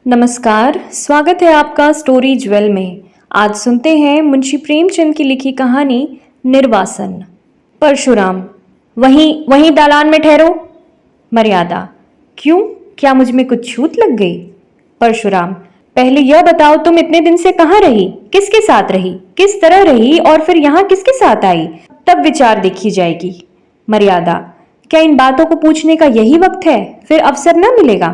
नमस्कार, स्वागत है आपका स्टोरी ज्वेल में। आज सुनते हैं मुंशी प्रेमचंद की लिखी कहानी निर्वासन। परशुराम, वहीं वहीं दालान में ठहरो। मर्यादा, क्यों, क्या मुझ में कुछ छूत लग गई? परशुराम, पहले यह बताओ तुम इतने दिन से कहाँ रही, किसके साथ रही, किस तरह रही और फिर यहाँ किसके साथ आई, तब विचार देखी जाएगी। मर्यादा, क्या इन बातों को पूछने का यही वक्त है? फिर अवसर न मिलेगा।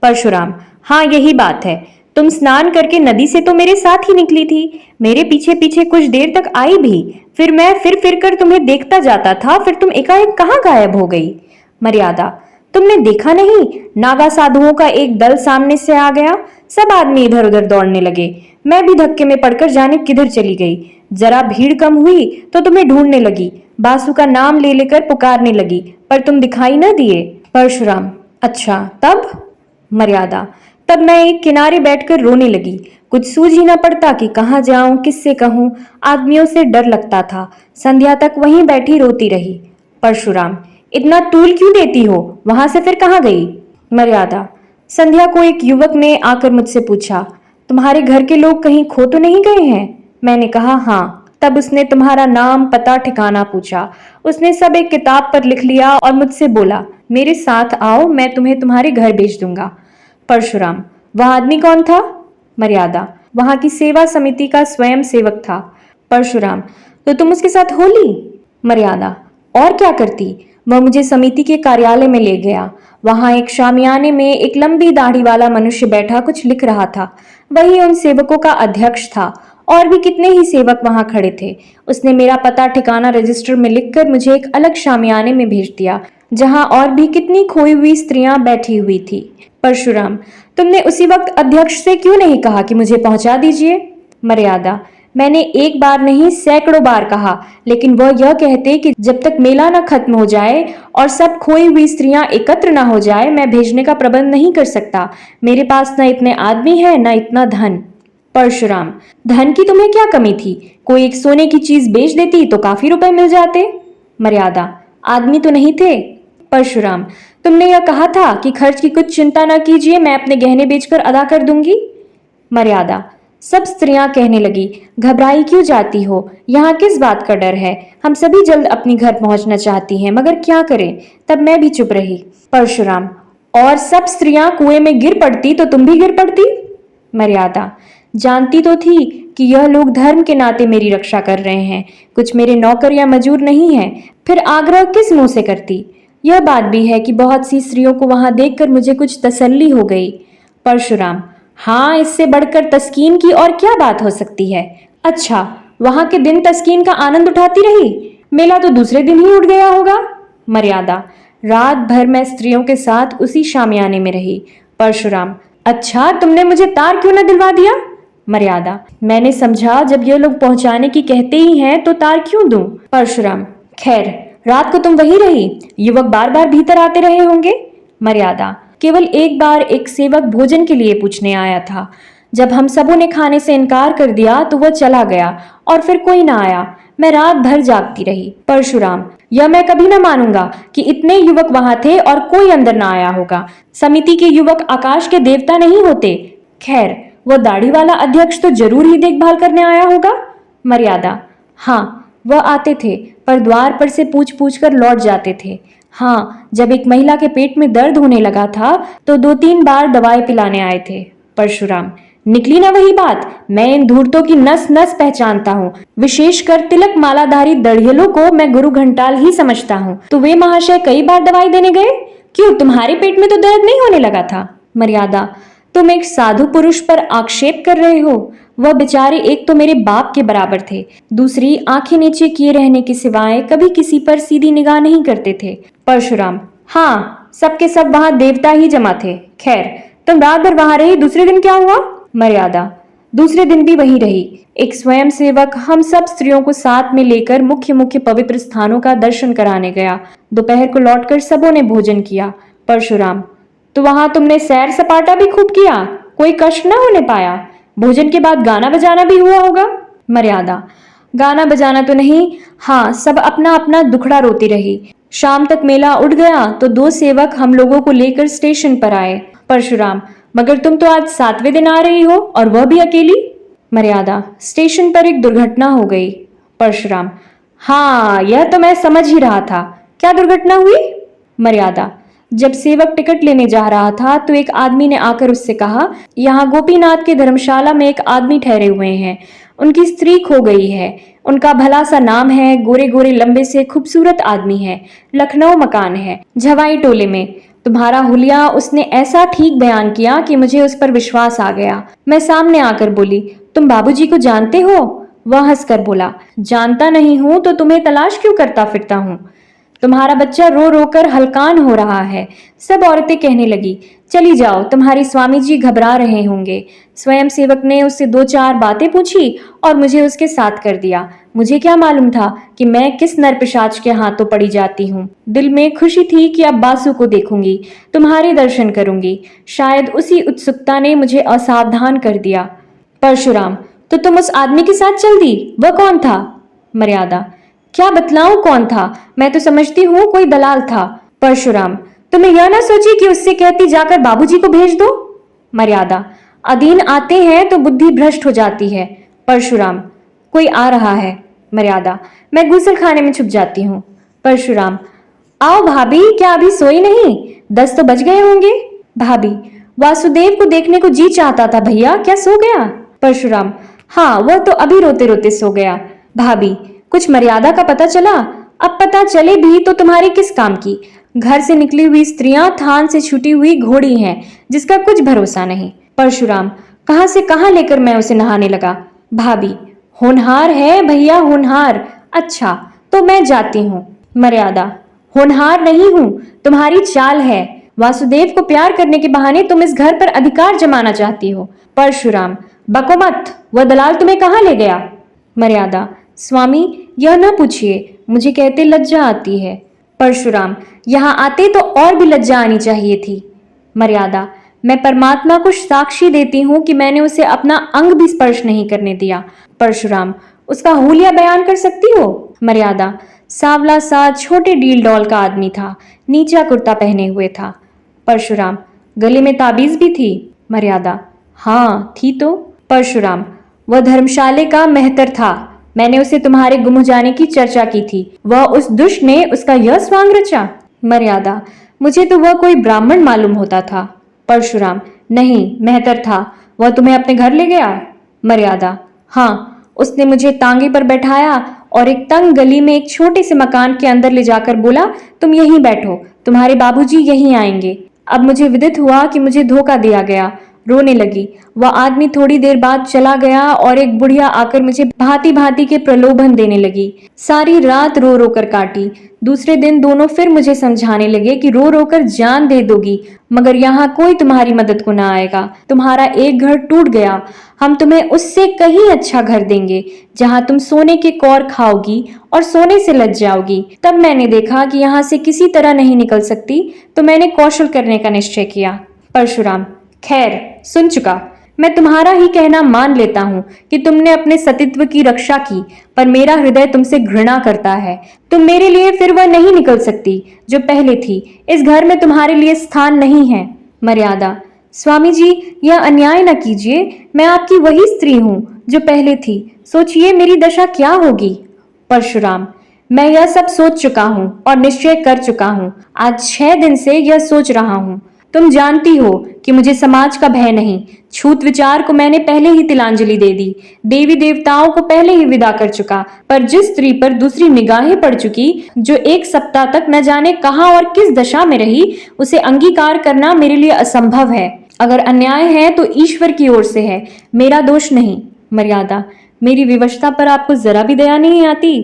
परशुराम, हाँ यही बात है। तुम स्नान करके नदी से तो मेरे साथ ही निकली थी, मेरे पीछे पीछे कुछ देर तक आई भी, फिर मैं फिर कर तुम्हें देखता जाता था, फिर तुम एकाएक कहाँ गायब हो गई? मर्यादा, तुमने देखा नहीं, नागा साधुओं का एक दल सामने से आ गया, सब आदमी इधर उधर दौड़ने लगे, मैं भी धक्के में पड़कर जाने किधर चली गई। जरा भीड़ कम हुई तो तुम्हें ढूंढने लगी, बासु का नाम ले लेकर पुकारने लगी, पर तुम दिखाई न दिए। परशुराम, अच्छा तब? मर्यादा, तब मैं एक किनारे बैठकर रोने लगी, कुछ सूझ ही न पड़ता कि कहाँ जाऊं, किससे कहूं, आदमियों से डर लगता था, संध्या तक वहीं बैठी रोती रही। परशुराम, इतना तूल क्यों देती हो, वहां से फिर कहाँ गई? मर्यादा, संध्या को एक युवक ने आकर मुझसे पूछा, तुम्हारे घर के लोग कहीं खो तो नहीं गए हैं? मैंने कहा हाँ। तब उसने तुम्हारा नाम पता ठिकाना पूछा, उसने सब एक किताब पर लिख लिया और मुझसे बोला, मेरे साथ आओ, मैं तुम्हें तुम्हारे घर भेज दूंगा। परशुराम, वह आदमी कौन था? मर्यादा, वहां की सेवा समिति का स्वयं सेवक था। परशुराम, तो तुम उसके साथ हो ली? मर्यादा, और क्या करती, वह मुझे समिति के कार्यालय में ले गया। वहां एक शामियाने में एक लंबी दाढ़ी वाला मनुष्य बैठा कुछ लिख रहा था, वही उन सेवकों का अध्यक्ष था, और भी कितने ही सेवक वहां खड़े थे। उसने मेरा पता ठिकाना रजिस्टर में लिखकर मुझे एक अलग शामियाने में भेज दिया, जहां और भी कितनी खोई हुई स्त्रियां बैठी हुई थी। परशुराम, तुमने उसी वक्त अध्यक्ष से क्यों नहीं कहा कि मुझे पहुंचा दीजिए? मर्यादा, मैंने एक बार नहीं सैकड़ों बार कहा, लेकिन वह यह कहते कि जब तक मेला न खत्म हो जाए और सब खोई हुई स्त्रियां एकत्र न हो जाए, मैं भेजने का प्रबंध नहीं कर सकता। मेरे पास न इतने आदमी है न इतना धन। परशुराम, धन की तुम्हें क्या कमी थी? कोई एक सोने की चीज बेच देती तो काफी रुपए मिल जाते। मर्यादा, आदमी तो नहीं थे। परशुराम, तुमने यह कहा था कि खर्च की कुछ चिंता न कीजिए, मैं अपने गहने बेचकर अदा कर दूंगी। मर्यादा, सब स्त्रियां कहने लगी, घबराई क्यों जाती हो, यहाँ किस बात का डर है, हम सभी जल्द अपनी घर पहुंचना चाहती हैं, मगर क्या करें। तब मैं भी चुप रही। परशुराम, और सब स्त्रियां कुएं में गिर पड़ती तो तुम भी गिर पड़ती। मर्यादा, जानती तो थी कि यह लोग धर्म के नाते मेरी रक्षा कर रहे हैं, कुछ मेरे नौकर या मजूर नहीं हैं, फिर आग्रह किस मुंह से करती। यह बात भी है कि बहुत सी स्त्रियों को वहां देखकर मुझे कुछ तसल्ली हो गई। परशुराम, हाँ, इससे बढ़कर तस्कीन की और क्या बात हो सकती है। अच्छा, वहां के दिन तस्कीन का आनंद उठाती रही, मेला तो दूसरे दिन ही उठ गया होगा। मर्यादा, रात भर मैं स्त्रियों के साथ उसी शामियाने में रही। परशुराम, अच्छा, तुमने मुझे तार क्यों न दिलवा दिया? मर्यादा, मैंने समझा जब ये लोग पहुंचाने की कहते ही हैं तो तार क्यों दूं। परशुराम, खैर, रात को तुम वहीं रही, युवक बार बार भीतर आते रहे होंगे। मर्यादा, केवल एक बार एक सेवक भोजन के लिए पूछने आया था, जब हम सबों ने खाने से इनकार कर दिया तो वह चला गया और फिर कोई ना आया, मैं रात भर जागती रही। परशुराम, यह मैं कभी ना मानूंगा कि इतने युवक वहां थे और कोई अंदर ना आया होगा। समिति के युवक आकाश के देवता नहीं होते। खैर, वह दाढ़ी वाला अध्यक्ष तो जरूर ही देखभाल करने आया होगा। मर्यादा, हाँ, वह आते थे, पर द्वार पर से पूछ पूछ कर लौट जाते थे। हाँ, जब एक महिला के पेट में दर्द होने लगा था तो 2-3 बार दवाई पिलाने आए थे। परशुराम, निकली ना वही बात, मैं इन धूर्तों की नस नस पहचानता हूँ, विशेषकर तिलक मालाधारी दड़ियलों को मैं गुरु घंटाल ही समझता हूँ। तो वे महाशय कई बार दवाई देने गए, क्यों, तुम्हारे पेट में तो दर्द नहीं होने लगा था? मर्यादा, तुम एक साधु पुरुष पर आक्षेप कर रहे हो, वह बेचारे एक तो मेरे बाप के बराबर थे, दूसरी आंखें नीचे किए रहने के सिवाय कभी किसी पर सीधी निगाह नहीं करते थे। परशुराम, हाँ, सबके सब वहां देवता ही जमा थे। खैर, तुम रात भर वहां रही, दूसरे दिन क्या हुआ? मर्यादा, दूसरे दिन भी वही रही। एक स्वयं सेवक हम सब स्त्रियों को साथ में लेकर मुख्य मुख्य पवित्र स्थानों का दर्शन कराने गया। दोपहर को लौटकर सबों ने भोजन किया। परशुराम, तो वहां तुमने सैर सपाटा भी खूब किया, कोई कष्ट न होने पाया? भोजन के बाद गाना बजाना भी हुआ होगा। मर्यादा, गाना बजाना तो नहीं, हाँ, सब अपना अपना दुखड़ा रोती रही। शाम तक मेला उठ गया तो 2 सेवक हम लोगों को लेकर स्टेशन पर आए। परशुराम, मगर तुम तो आज 7वें दिन आ रही हो और वह भी अकेली। मर्यादा, स्टेशन पर एक दुर्घटना हो गई। परशुराम, हाँ यह तो मैं समझ ही रहा था। क्या दुर्घटना हुई? मर्यादा, जब सेवक टिकट लेने जा रहा था तो एक आदमी ने आकर उससे कहा, यहाँ गोपीनाथ के धर्मशाला में एक आदमी ठहरे हुए हैं, उनकी स्त्री खो गई है। उनका भला सा नाम है, गोरे गोरे लंबे से खूबसूरत आदमी है, लखनऊ मकान है, झवाई टोले में। तुम्हारा हुलिया उसने ऐसा ठीक बयान किया कि मुझे उस पर विश्वास आ गया। मैं सामने आकर बोली, तुम बाबूजी को जानते हो? वह हंसकर बोला, जानता नहीं हूं तो तुम्हें तलाश क्यों करता फिरता हूं? तुम्हारा बच्चा रो रो कर हलकान हो रहा है। सब औरतें कहने लगी, चली जाओ, तुम्हारी स्वामी जी घबरा रहे होंगे। स्वयं सेवक ने उससे 2-4 बातें पूछी और मुझे उसके साथ कर दिया। मुझे क्या मालूम था कि मैं किस नर पिशाच के हाथों पड़ी जाती हूँ। दिल में खुशी थी कि अब बासु को देखूंगी, तुम्हारे दर्शन करूंगी। शायद उसी उत्सुकता ने मुझे असावधान कर दिया। परशुराम, तो तुम उस आदमी के साथ चल दी? वह कौन था? मर्यादा, क्या बतलाऊं कौन था? मैं तो समझती हूँ कोई दलाल था। परशुराम, तुम्हें यह ना सोची कि उससे कहती जाकर बाबूजी को भेज दो? मर्यादा, अधीन आते हैं तो बुद्धि भ्रष्ट हो जाती है। परशुराम, कोई आ रहा है। मर्यादा, मैं गुसल खाने में छुप जाती हूँ। परशुराम, आओ भाभी, क्या अभी सोई नहीं? 10 तो बज गए होंगे। भाभी, वासुदेव को देखने को जी चाहता था भैया, क्या सो गया? परशुराम, हाँ वह तो अभी रोते रोते सो गया। भाभी, कुछ मर्यादा का पता चला? अब पता चले भी तो तुम्हारे किस काम की? घर से निकली हुई स्त्रियां थान से छूटी हुई घोड़ी हैं, जिसका कुछ भरोसा नहीं। परशुराम, कहां से कहां लेकर मैं उसे नहाने लगा। भाभी, होनहार है भैया, होनहार। अच्छा, तो मैं जाती हूँ। मर्यादा, होनहार नहीं हूं, तुम्हारी चाल है। वासुदेव को प्यार करने के बहाने तुम इस घर पर अधिकार जमाना चाहती हो। परशुराम, बको मत, वह दलाल तुम्हें कहाँ ले गया? मर्यादा, स्वामी यह न पूछिए, मुझे कहते लज्जा आती है। परशुराम, यहाँ आते तो और भी लज्जा आनी चाहिए थी। मर्यादा, मैं परमात्मा को साक्षी देती हूँ कि मैंने उसे अपना अंग भी स्पर्श नहीं करने दिया। परशुराम, उसका हुलिया बयान कर सकती हो? मर्यादा, सांवला सा छोटे डील डॉल का आदमी था, नीचा कुर्ता पहने हुए था। परशुराम, गले में ताबीज भी थी? मर्यादा, हाँ थी तो। परशुराम, वह धर्मशाले का मेहतर था, मैंने उसे तुम्हारे गुम हो जाने की चर्चा की थी, वह उस दुष्ट ने उसका यह स्वांग रचा? मर्यादा, मुझे तो वह कोई ब्राह्मण मालूम होता था। परशुराम, नहीं मेहतर था, वह तुम्हें अपने घर ले गया? मर्यादा, हाँ, उसने मुझे तांगे पर बैठाया और एक तंग गली में एक छोटे से मकान के अंदर ले जाकर बोला, तुम यहीं बैठो, तुम्हारे बाबूजी यहीं आएंगे। अब मुझे विदित हुआ कि मुझे धोखा दिया गया। रोने लगी। वह आदमी थोड़ी देर बाद चला गया और एक बुढ़िया आकर मुझे भांति भांति के प्रलोभन देने लगी। सारी रात रो रो कर काटी। दूसरे दिन दोनों फिर मुझे समझाने लगे कि रो रो कर जान दे दोगी, मगर यहाँ कोई तुम्हारी मदद को ना आएगा। तुम्हारा एक घर टूट गया, हम तुम्हें उससे कहीं अच्छा घर देंगे, जहाँ तुम सोने के कौर खाओगी और सोने से लज जाओगी। तब मैंने देखा कि यहाँ से किसी तरह नहीं निकल सकती, तो मैंने कौशल करने का निश्चय किया। परशुराम, खैर सुन चुका, मैं तुम्हारा ही कहना मान लेता हूं कि तुमने अपने सतीत्व की रक्षा की, पर मेरा हृदय तुमसे घृणा करता है। तुम मेरे लिए फिर वह नहीं निकल सकती जो पहले थी। इस घर में तुम्हारे लिए स्थान नहीं है। मर्यादा, स्वामी जी यह अन्याय न कीजिए, मैं आपकी वही स्त्री हूं जो पहले थी, सोचिए मेरी दशा क्या होगी। परशुराम, मैं यह सब सोच चुका हूं और निश्चय कर चुका हूं। आज 6 दिन से यह सोच रहा हूं। तुम जानती हो कि मुझे समाज का भय नहीं। छूत विचार को मैंने पहले ही तिलांजलि दे दी, देवी देवताओं को पहले ही विदा कर चुका, पर जिस स्त्री पर दूसरी निगाहें पड़ चुकी, जो 1 सप्ताह तक न जाने कहां और किस दशा में रही, उसे अंगीकार करना मेरे लिए असंभव है। अगर अन्याय है तो ईश्वर की ओर से है, मेरा दोष नहीं। मर्यादा, मेरी विवशता पर आपको जरा भी दया नहीं आती?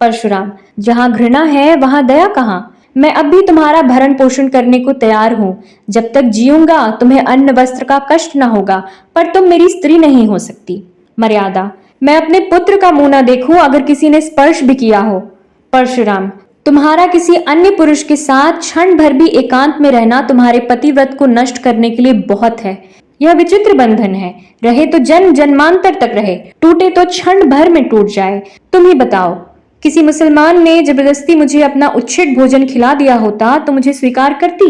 परशुराम, जहां घृणा है वहां दया कहां? मैं अब भी तुम्हारा भरण पोषण करने को तैयार हूं। जब तक जीऊंगा तुम्हें अन्न वस्त्र का कष्ट न होगा, पर तुम मेरी स्त्री नहीं हो सकती। मर्यादा, मैं अपने पुत्र का मुंह न देखूं अगर किसी ने स्पर्श भी किया हो। परशुराम, तुम्हारा किसी अन्य पुरुष के साथ क्षण भर भी एकांत में रहना तुम्हारे पतिव्रत को नष्ट करने के लिए बहुत है। यह विचित्र बंधन है, रहे तो जन्म जन्मांतर तक रहे, टूटे तो क्षण भर में टूट जाए। तुम ही बताओ, किसी मुसलमान ने जबरदस्ती मुझे अपना उच्छिष्ट भोजन खिला दिया होता तो मुझे स्वीकार करती?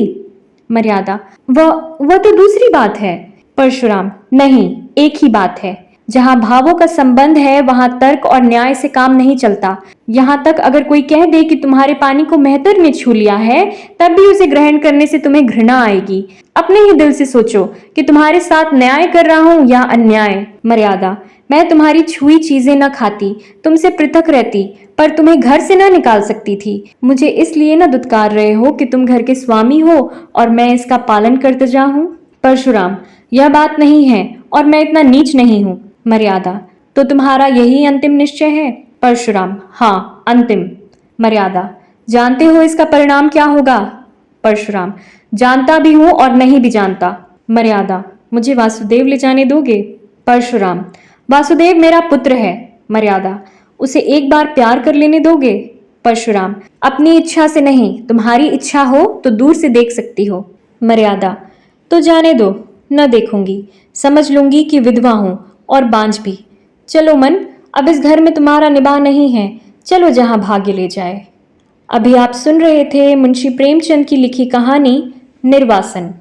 मर्यादा, वह तो दूसरी बात है। परशुराम, नहीं, एक ही बात है। जहां भावों का संबंध है वहां तर्क और न्याय से काम नहीं चलता। यहां तक अगर कोई कह दे कि तुम्हारे पानी को मेहतर ने छू लिया है, तब भी उसे ग्रहण करने से तुम्हें घृणा आएगी। अपने ही दिल से सोचो कि तुम्हारे साथ न्याय कर रहा हूं या अन्याय। मर्यादा, मैं तुम्हारी छुई चीजें न खाती, तुमसे पृथक रहती, पर तुम्हें घर से ना निकाल सकती थी। मुझे इसलिए न दुत्कार रहे हो कि तुम घर के स्वामी हो और मैं इसका पालन करते जा हूं। परशुराम, यह बात नहीं है और मैं इतना नीच नहीं हूं। मर्यादा, तो तुम्हारा यही अंतिम निश्चय है? परशुराम, हाँ, अंतिम। मर्यादा, जानते हो इसका परिणाम क्या होगा? परशुराम, जानता भी हूं और नहीं भी जानता। मर्यादा, मुझे वासुदेव ले जाने दोगे? परशुराम, वासुदेव मेरा पुत्र है। मर्यादा, उसे एक बार प्यार कर लेने दोगे? परशुराम, अपनी इच्छा से नहीं, तुम्हारी इच्छा हो तो दूर से देख सकती हो। मर्यादा, तो जाने दो, न देखूंगी, समझ लूंगी कि विधवा हूं और बांझ भी। चलो मन, अब इस घर में तुम्हारा निबाह नहीं है, चलो जहां भाग्य ले जाए। अभी आप सुन रहे थे मुंशी प्रेमचंद की लिखी कहानी निर्वासन।